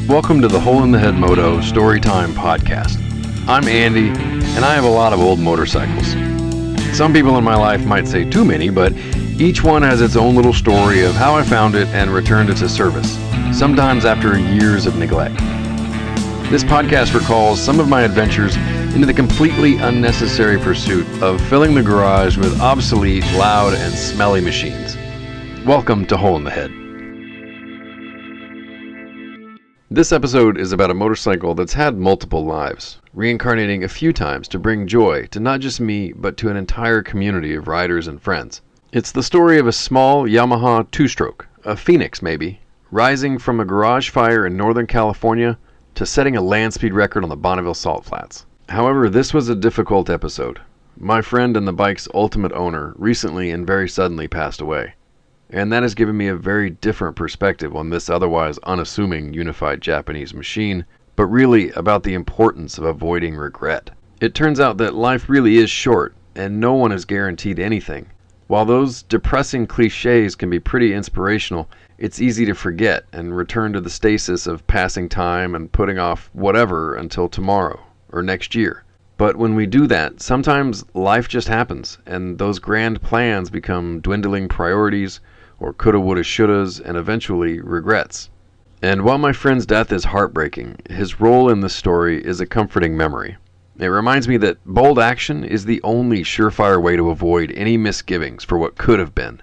Welcome to the Hole in the Head Moto Storytime Podcast. I'm Andy, and I have a lot of old motorcycles. Some people in my life might say too many, but each one has its own little story of how I found it and returned it to service, sometimes after years of neglect. This podcast recalls some of my adventures into the completely unnecessary pursuit of filling the garage with obsolete, loud, and smelly machines. Welcome to Hole in the Head. This episode is about a motorcycle that's had multiple lives, reincarnating a few times to bring joy to not just me, but to an entire community of riders and friends. It's the story of a small Yamaha two-stroke, a Phoenix maybe, rising from a garage fire in Northern California to setting a land speed record on the Bonneville Salt Flats. However, this was a difficult episode. My friend and the bike's ultimate owner recently and very suddenly passed away. And that has given me a very different perspective on this otherwise unassuming unified Japanese machine, but really about the importance of avoiding regret. It turns out that life really is short, and no one is guaranteed anything. While those depressing cliches can be pretty inspirational, it's easy to forget and return to the stasis of passing time and putting off whatever until tomorrow or next year. But when we do that, sometimes life just happens, and those grand plans become dwindling priorities, or coulda, woulda, shouldas, and eventually regrets. And while my friend's death is heartbreaking, his role in this story is a comforting memory. It reminds me that bold action is the only surefire way to avoid any misgivings for what could have been.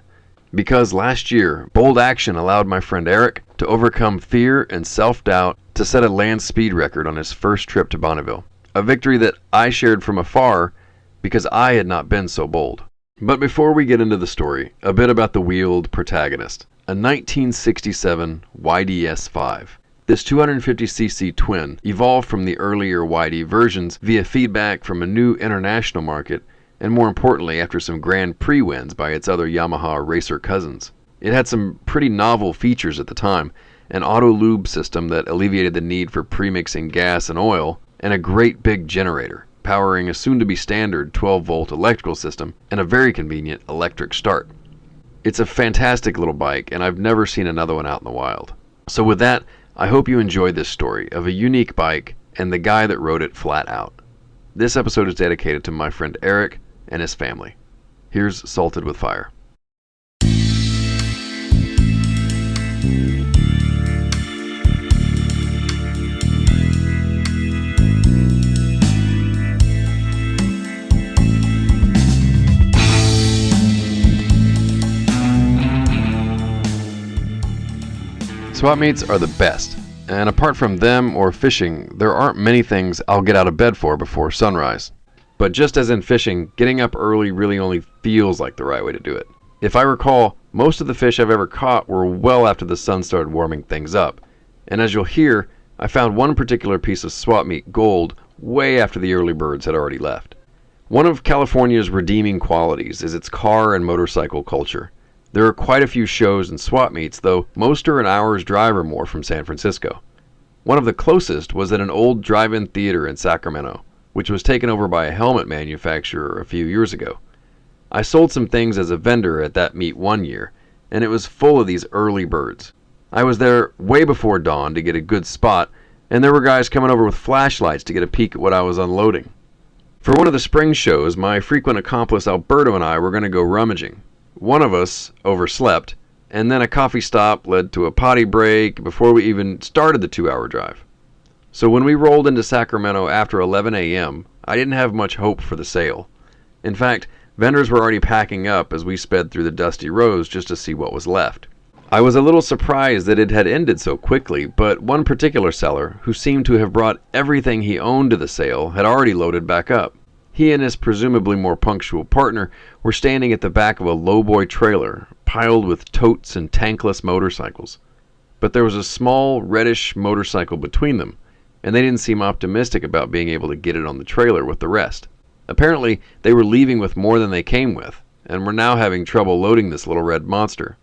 Because last year, bold action allowed my friend Eric to overcome fear and self-doubt to set a land speed record on his first trip to Bonneville. A victory that I shared from afar because I had not been so bold. But before we get into the story, a bit about the wheeled protagonist. A 1967 YDS5. This 250cc twin evolved from the earlier YD versions via feedback from a new international market, and more importantly after some Grand Prix wins by its other Yamaha racer cousins. It had some pretty novel features at the time, an auto lube system that alleviated the need for premixing gas and oil, and a great big generator, powering a soon-to-be standard 12-volt electrical system and a very convenient electric start. It's a fantastic little bike, and I've never seen another one out in the wild. So with that, I hope you enjoyed this story of a unique bike and the guy that rode it flat out. This episode is dedicated to my friend Eric and his family. Here's Salted with Fire. Swap meets are the best, and apart from them or fishing, there aren't many things I'll get out of bed for before sunrise. But just as in fishing, getting up early really only feels like the right way to do it. If I recall, most of the fish I've ever caught were well after the sun started warming things up, and as you'll hear, I found one particular piece of swap meet gold way after the early birds had already left. One of California's redeeming qualities is its car and motorcycle culture. There are quite a few shows and swap meets, though most are an hour's drive or more from San Francisco. One of the closest was at an old drive-in theater in Sacramento, which was taken over by a helmet manufacturer a few years ago. I sold some things as a vendor at that meet one year, and it was full of these early birds. I was there way before dawn to get a good spot, and there were guys coming over with flashlights to get a peek at what I was unloading. For one of the spring shows, my frequent accomplice Alberto and I were going to go rummaging. One of us overslept, and then a coffee stop led to a potty break before we even started the 2-hour drive. So when we rolled into Sacramento after 11 a.m., I didn't have much hope for the sale. In fact, vendors were already packing up as we sped through the dusty rows just to see what was left. I was a little surprised that it had ended so quickly, but one particular seller, who seemed to have brought everything he owned to the sale, had already loaded back up. He and his presumably more punctual partner were standing at the back of a lowboy trailer, piled with totes and tankless motorcycles. But there was a small, reddish motorcycle between them, and they didn't seem optimistic about being able to get it on the trailer with the rest. Apparently, they were leaving with more than they came with, and were now having trouble loading this little red monster.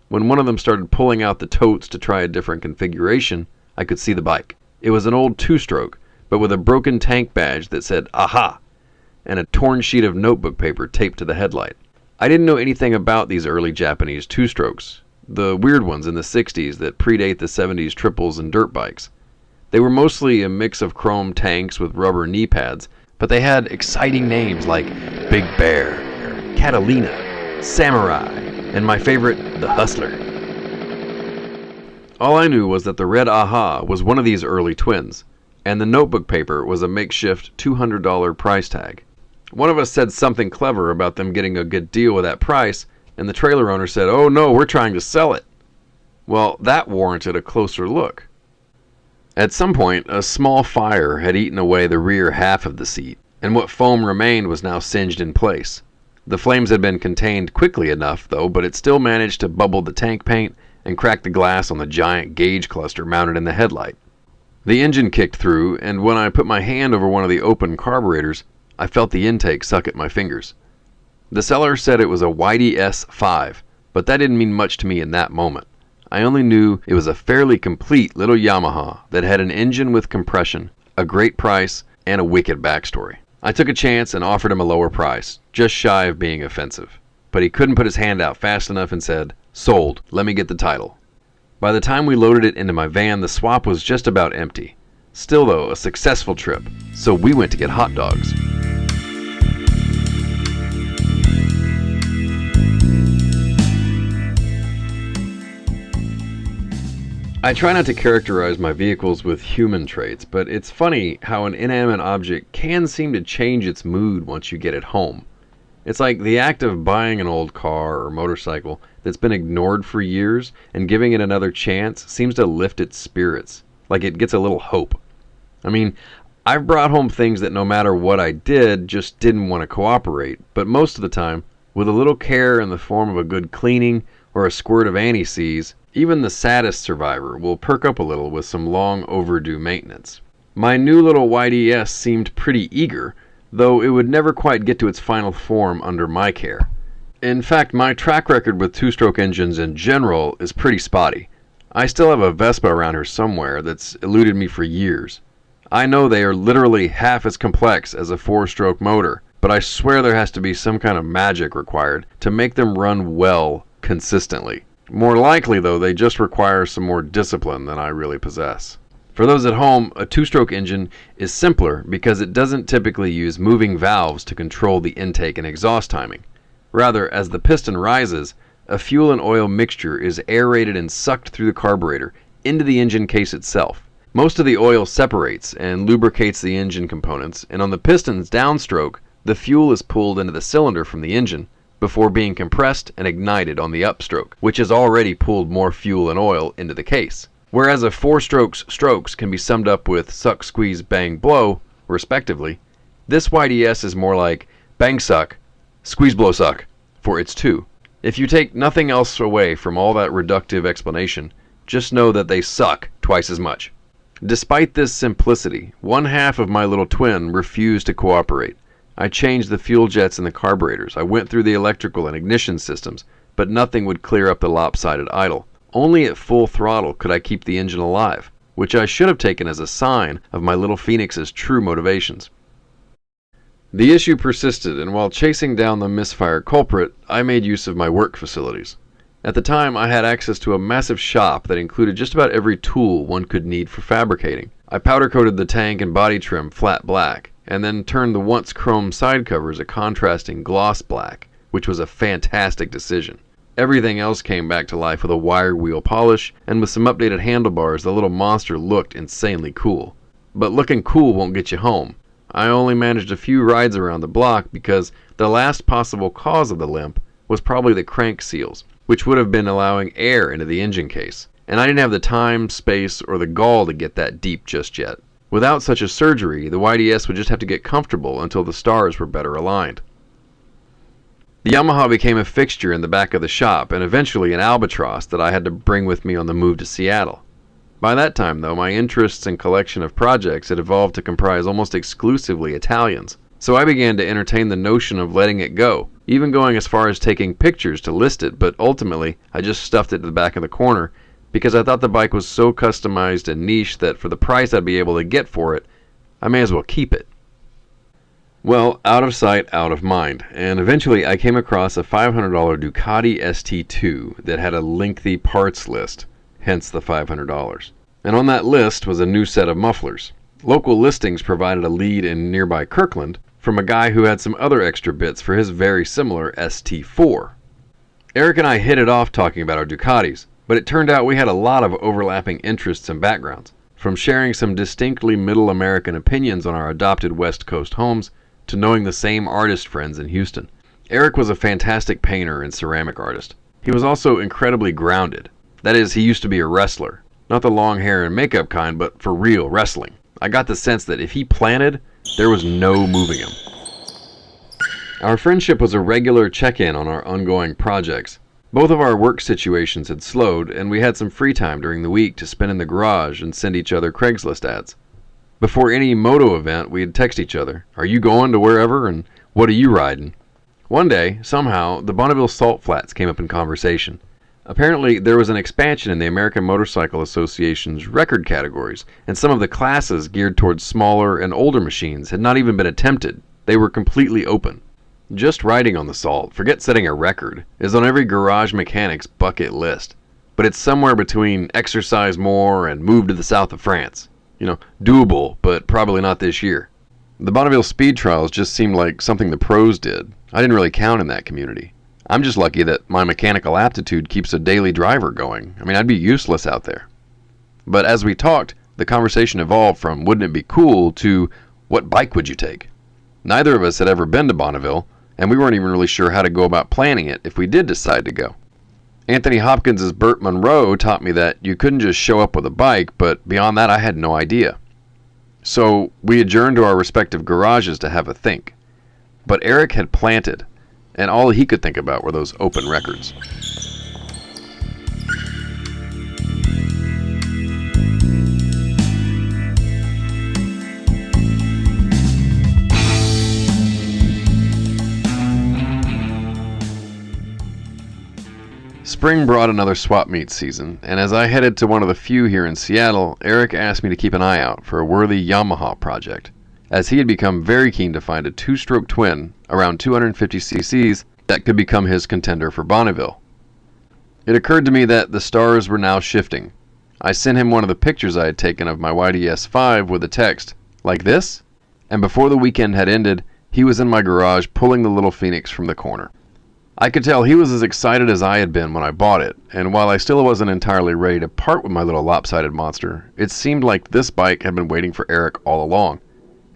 When one of them started pulling out the totes to try a different configuration, I could see the bike. It was an old two-stroke, but with a broken tank badge that said, "Aha!" and a torn sheet of notebook paper taped to the headlight. I didn't know anything about these early Japanese two-strokes, the weird ones in the 60s that predate the 70s triples and dirt bikes. They were mostly a mix of chrome tanks with rubber knee pads, but they had exciting names like Big Bear, Catalina, Samurai, and my favorite, the Hustler. All I knew was that the red Aha was one of these early twins, and the notebook paper was a makeshift $200 price tag. One of us said something clever about them getting a good deal with that price, and the trailer owner said, "Oh no, we're trying to sell it." Well, that warranted a closer look. At some point, a small fire had eaten away the rear half of the seat, and what foam remained was now singed in place. The flames had been contained quickly enough, though, but it still managed to bubble the tank paint and crack the glass on the giant gauge cluster mounted in the headlight. The engine kicked through, and when I put my hand over one of the open carburetors, I felt the intake suck at my fingers. The seller said it was a YDS5, but that didn't mean much to me in that moment. I only knew it was a fairly complete little Yamaha that had an engine with compression, a great price, and a wicked backstory. I took a chance and offered him a lower price, just shy of being offensive. But he couldn't put his hand out fast enough and said, "Sold, let me get the title." By the time we loaded it into my van, the swap was just about empty. Still though, a successful trip, so we went to get hot dogs. I try not to characterize my vehicles with human traits, but it's funny how an inanimate object can seem to change its mood once you get it home. It's like the act of buying an old car or motorcycle that's been ignored for years and giving it another chance seems to lift its spirits, like it gets a little hope. I mean, I've brought home things that no matter what I did, just didn't want to cooperate, but most of the time, with a little care in the form of a good cleaning or a squirt of anti-seize, even the saddest survivor will perk up a little with some long overdue maintenance. My new little YDS seemed pretty eager, though it would never quite get to its final form under my care. In fact, my track record with two-stroke engines in general is pretty spotty. I still have a Vespa around here somewhere that's eluded me for years. I know they are literally half as complex as a four-stroke motor, but I swear there has to be some kind of magic required to make them run well consistently. More likely, though, they just require some more discipline than I really possess. For those at home, a two-stroke engine is simpler because it doesn't typically use moving valves to control the intake and exhaust timing. Rather, as the piston rises, a fuel and oil mixture is aerated and sucked through the carburetor into the engine case itself. Most of the oil separates and lubricates the engine components, and on the piston's downstroke, the fuel is pulled into the cylinder from the engine before being compressed and ignited on the upstroke, which has already pulled more fuel and oil into the case. Whereas a four-stroke's strokes can be summed up with suck, squeeze, bang, blow, respectively, this YDS is more like bang, suck, squeeze, blow, suck, for its two. If you take nothing else away from all that reductive explanation, just know that they suck twice as much. Despite this simplicity, one half of my little twin refused to cooperate. I changed the fuel jets and the carburetors. I went through the electrical and ignition systems, but nothing would clear up the lopsided idle. Only at full throttle could I keep the engine alive, which I should have taken as a sign of my little Phoenix's true motivations. The issue persisted, and while chasing down the misfire culprit, I made use of my work facilities. At the time, I had access to a massive shop that included just about every tool one could need for fabricating. I powder-coated the tank and body trim flat black, and then turned the once chrome side covers a contrasting gloss black, which was a fantastic decision. Everything else came back to life with a wire wheel polish, and with some updated handlebars, the little monster looked insanely cool. But looking cool won't get you home. I only managed a few rides around the block because the last possible cause of the limp was probably the crank seals, which would have been allowing air into the engine case. And I didn't have the time, space, or the gall to get that deep just yet. Without such a surgery, the YDS would just have to get comfortable until the stars were better aligned. The Yamaha became a fixture in the back of the shop, and eventually an albatross that I had to bring with me on the move to Seattle. By that time, though, my interests and collection of projects had evolved to comprise almost exclusively Italians, so I began to entertain the notion of letting it go, even going as far as taking pictures to list it, but ultimately I just stuffed it to the back of the corner because I thought the bike was so customized and niche that for the price I'd be able to get for it, I may as well keep it. Well, out of sight, out of mind, and eventually I came across a $500 Ducati ST2 that had a lengthy parts list, hence the $500. and on that list was a new set of mufflers. Local listings provided a lead in nearby Kirkland from a guy who had some other extra bits for his very similar ST4. Eric and I hit it off talking about our Ducatis, but it turned out we had a lot of overlapping interests and backgrounds, from sharing some distinctly middle American opinions on our adopted West Coast homes to knowing the same artist friends in Houston. Eric was a fantastic painter and ceramic artist. He was also incredibly grounded. That is, he used to be a wrestler. Not the long hair and makeup kind, but for real wrestling. I got the sense that if he planted, there was no moving him. Our friendship was a regular check-in on our ongoing projects. Both of our work situations had slowed, and we had some free time during the week to spend in the garage and send each other Craigslist ads. Before any moto event, we'd text each other, "Are you going to wherever, and what are you riding?" One day, somehow, the Bonneville Salt Flats came up in conversation. Apparently, there was an expansion in the American Motorcycle Association's record categories, and some of the classes geared towards smaller and older machines had not even been attempted. They were completely open. Just riding on the Salt, forget setting a record, is on every garage mechanic's bucket list. But it's somewhere between exercise more and move to the south of France. Doable, but probably not this year. The Bonneville speed trials just seemed like something the pros did. I didn't really count in that community. I'm just lucky that my mechanical aptitude keeps a daily driver going. I'd be useless out there. But as we talked, the conversation evolved from wouldn't it be cool to what bike would you take? Neither of us had ever been to Bonneville, and we weren't even really sure how to go about planning it if we did decide to go. Anthony Hopkins' Burt Munro taught me that you couldn't just show up with a bike, but beyond that I had no idea. So we adjourned to our respective garages to have a think. But Eric had planted, and all he could think about were those open records. Spring brought another swap meet season, and as I headed to one of the few here in Seattle, Eric asked me to keep an eye out for a worthy Yamaha project, as he had become very keen to find a two-stroke twin around 250 cc's that could become his contender for Bonneville. It occurred to me that the stars were now shifting. I sent him one of the pictures I had taken of my YDS5 with a text, "Like this?" And before the weekend had ended, he was in my garage pulling the little Phoenix from the corner. I could tell he was as excited as I had been when I bought it, and while I still wasn't entirely ready to part with my little lopsided monster, it seemed like this bike had been waiting for Eric all along.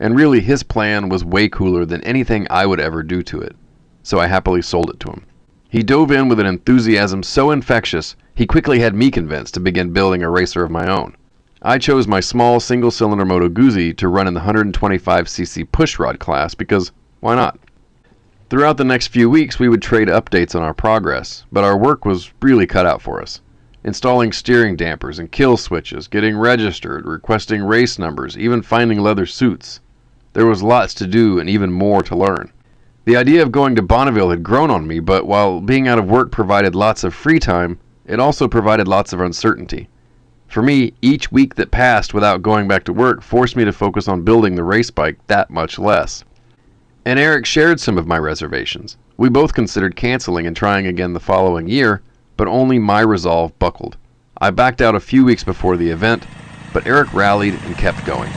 And really, his plan was way cooler than anything I would ever do to it, so I happily sold it to him. He dove in with an enthusiasm so infectious, he quickly had me convinced to begin building a racer of my own. I chose my small single-cylinder Moto Guzzi to run in the 125cc pushrod class because, why not? Throughout the next few weeks, we would trade updates on our progress, but our work was really cut out for us. Installing steering dampers and kill switches, getting registered, requesting race numbers, even finding leather suits. There was lots to do and even more to learn. The idea of going to Bonneville had grown on me, but while being out of work provided lots of free time, it also provided lots of uncertainty. For me, each week that passed without going back to work forced me to focus on building the race bike that much less. And Eric shared some of my reservations. We both considered canceling and trying again the following year, but only my resolve buckled. I backed out a few weeks before the event, but Eric rallied and kept going.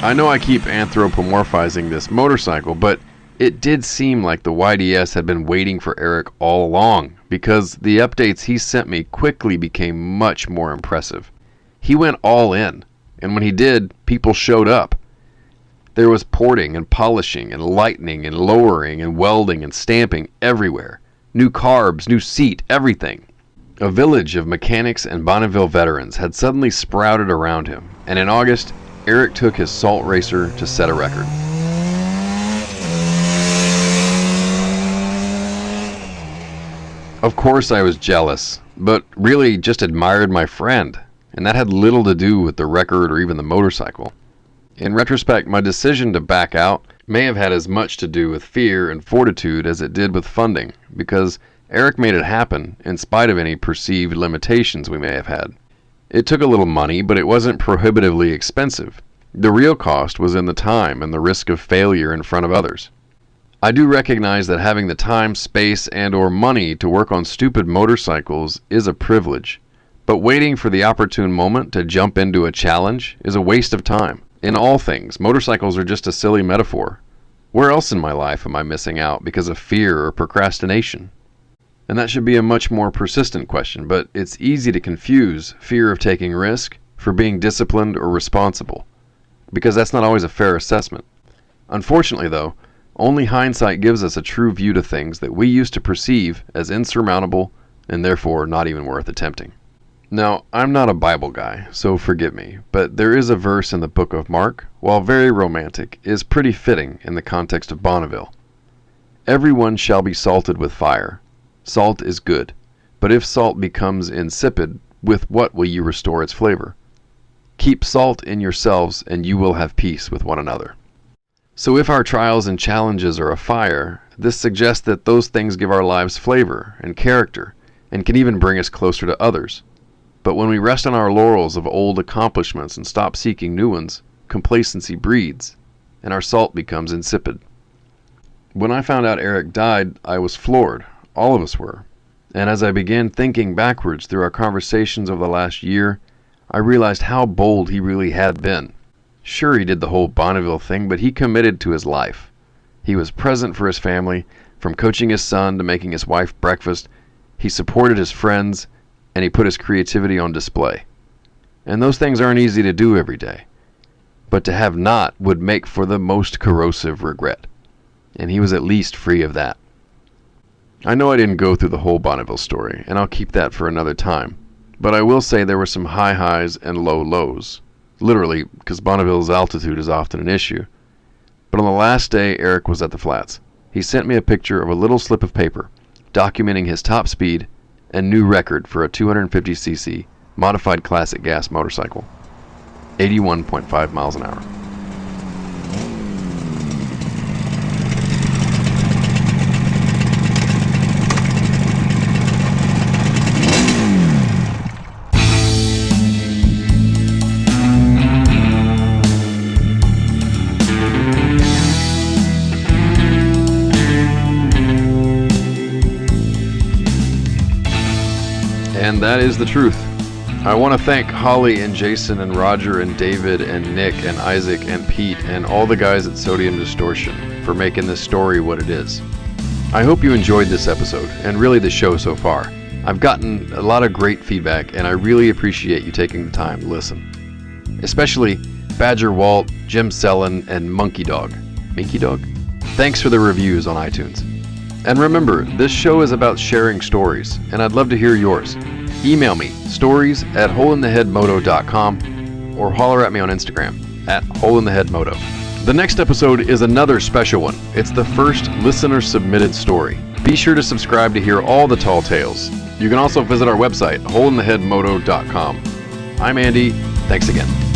I know I keep anthropomorphizing this motorcycle, but it did seem like the YDS had been waiting for Eric all along, because the updates he sent me quickly became much more impressive. He went all in, and when he did, people showed up. There was porting and polishing and lightening and lowering and welding and stamping everywhere. New carbs, new seat, everything. A village of mechanics and Bonneville veterans had suddenly sprouted around him, and in August, Eric took his Salt Racer to set a record. Of course I was jealous, but really just admired my friend, and that had little to do with the record or even the motorcycle. In retrospect, my decision to back out may have had as much to do with fear and fortitude as it did with funding, because Eric made it happen in spite of any perceived limitations we may have had. It took a little money, but it wasn't prohibitively expensive. The real cost was in the time and the risk of failure in front of others. I do recognize that having the time, space, and/or money to work on stupid motorcycles is a privilege, but waiting for the opportune moment to jump into a challenge is a waste of time. In all things, motorcycles are just a silly metaphor. Where else in my life am I missing out because of fear or procrastination? And that should be a much more persistent question, but it's easy to confuse fear of taking risk for being disciplined or responsible, because that's not always a fair assessment. Unfortunately, though, only hindsight gives us a true view to things that we used to perceive as insurmountable and therefore not even worth attempting. Now, I'm not a Bible guy, so forgive me, but there is a verse in the book of Mark, while very romantic, is pretty fitting in the context of Bonneville. Everyone shall be salted with fire. Salt is good, but if salt becomes insipid, with what will you restore its flavor? Keep salt in yourselves, and you will have peace with one another. So if our trials and challenges are a fire, this suggests that those things give our lives flavor and character, and can even bring us closer to others. But when we rest on our laurels of old accomplishments and stop seeking new ones, complacency breeds, and our salt becomes insipid. When I found out Eric died, I was floored. All of us were. And as I began thinking backwards through our conversations of the last year, I realized how bold he really had been. Sure, he did the whole Bonneville thing, but he committed to his life. He was present for his family, from coaching his son to making his wife breakfast. He supported his friends, and he put his creativity on display. And those things aren't easy to do every day. But to have not would make for the most corrosive regret. And he was at least free of that. I know I didn't go through the whole Bonneville story, and I'll keep that for another time. But I will say there were some high highs and low lows. Literally, because Bonneville's altitude is often an issue. But on the last day Eric was at the flats, he sent me a picture of a little slip of paper documenting his top speed and new record for a 250cc modified classic gas motorcycle. 81.5 miles an hour. And that is the truth. I want to thank Holly and Jason and Roger and David and Nick and Isaac and Pete and all the guys at Sodium Distortion for making this story what it is. I hope you enjoyed this episode and really the show so far. I've gotten a lot of great feedback and I really appreciate you taking the time to listen. Especially Badger Walt, Jim Sellon, and Monkey Dog. Minky Dog? Thanks for the reviews on iTunes. And remember, this show is about sharing stories, and I'd love to hear yours. Email me, stories@holeintheheadmoto.com, or holler at me on Instagram, @holeintheheadmoto. The next episode is another special one. It's the first listener-submitted story. Be sure to subscribe to hear all the tall tales. You can also visit our website, holeintheheadmoto.com. I'm Andy. Thanks again.